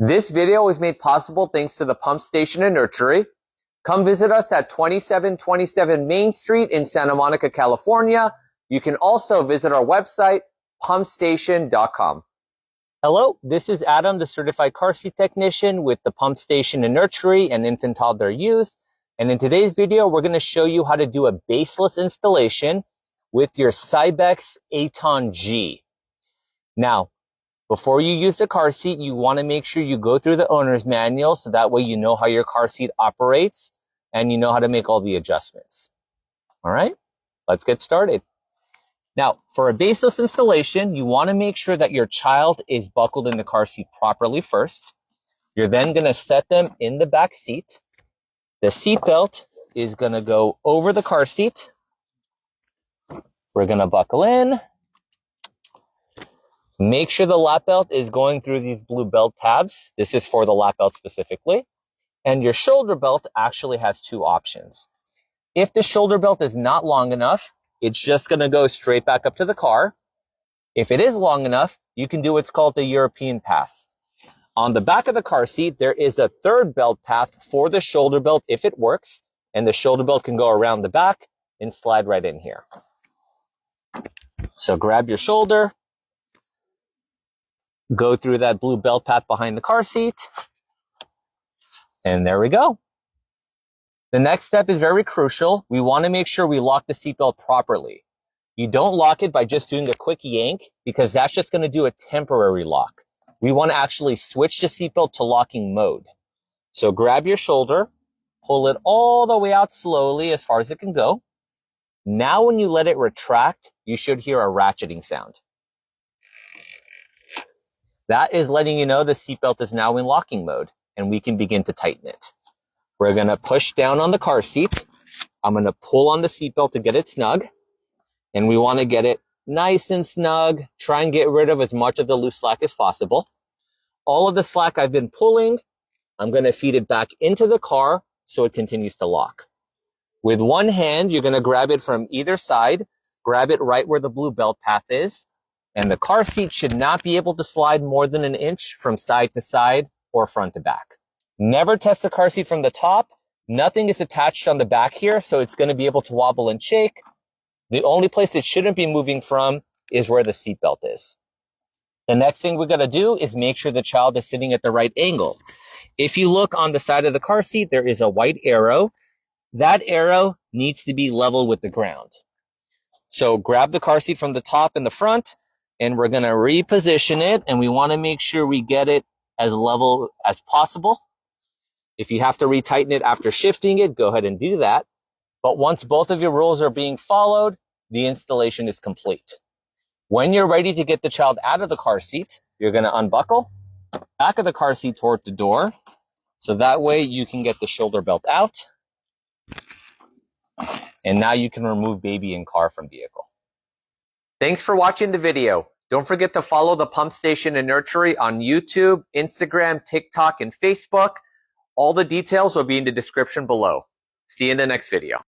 This video is made possible thanks to the Pump Station and Nursery. Come visit us at 2727 Main Street in Santa Monica, California. You can also visit our website, pumpstation.com. Hello, this is Adam, the certified car seat technician with the Pump Station and Nursery and Infant Toddler Youth. And in today's video, we're going to show you how to do a baseless installation with your Cybex Aton G. Now, before you use the car seat, you want to make sure you go through the owner's manual so that way you know how your car seat operates and you know how to make all the adjustments. All right, let's get started. Now, for a baseless installation, you want to make sure that your child is buckled in the car seat properly first. You're then going to set them in the back seat. The seat belt is going to go over the car seat. We're going to buckle in. Make sure the lap belt is going through these blue belt tabs. This is for the lap belt specifically. And your shoulder belt actually has two options. If the shoulder belt is not long enough, it's just going to go straight back up to the car. If it is long enough, you can do what's called the European path. On the back of the car seat, there is a third belt path for the shoulder belt if it works. And the shoulder belt can go around the back and slide right in here. So grab your shoulder. Go through that blue belt path behind the car seat. And there we go. The next step is very crucial. We want to make sure we lock the seatbelt properly. You don't lock it by just doing a quick yank because that's just going to do a temporary lock. We want to actually switch the seatbelt to locking mode. So grab your shoulder, pull it all the way out slowly as far as it can go. Now when you let it retract, you should hear a ratcheting sound. That is letting you know the seatbelt is now in locking mode and we can begin to tighten it. We're going to push down on the car seat. I'm going to pull on the seatbelt to get it snug. And we want to get it nice and snug. Try and get rid of as much of the loose slack as possible. All of the slack I've been pulling, I'm going to feed it back into the car so it continues to lock. With one hand, you're going to grab it from either side. Grab it right where the blue belt path is. And the car seat should not be able to slide more than an inch from side to side or front to back. Never test the car seat from the top. Nothing is attached on the back here, so it's going to be able to wobble and shake. The only place it shouldn't be moving from is where the seat belt is. The next thing we're going to do is make sure the child is sitting at the right angle. If you look on the side of the car seat, there is a white arrow. That arrow needs to be level with the ground. So grab the car seat from the top and the front. And we're going to reposition it, and we want to make sure we get it as level as possible. If you have to retighten it after shifting it, go ahead and do that. But once both of your rules are being followed, the installation is complete. When you're ready to get the child out of the car seat, you're going to unbuckle back of the car seat toward the door. So that way you can get the shoulder belt out. And now you can remove baby and car from vehicle. Thanks for watching the video. Don't forget to follow the Pump Station and Nursery on YouTube, Instagram, TikTok, and Facebook. All the details will be in the description below. See you in the next video.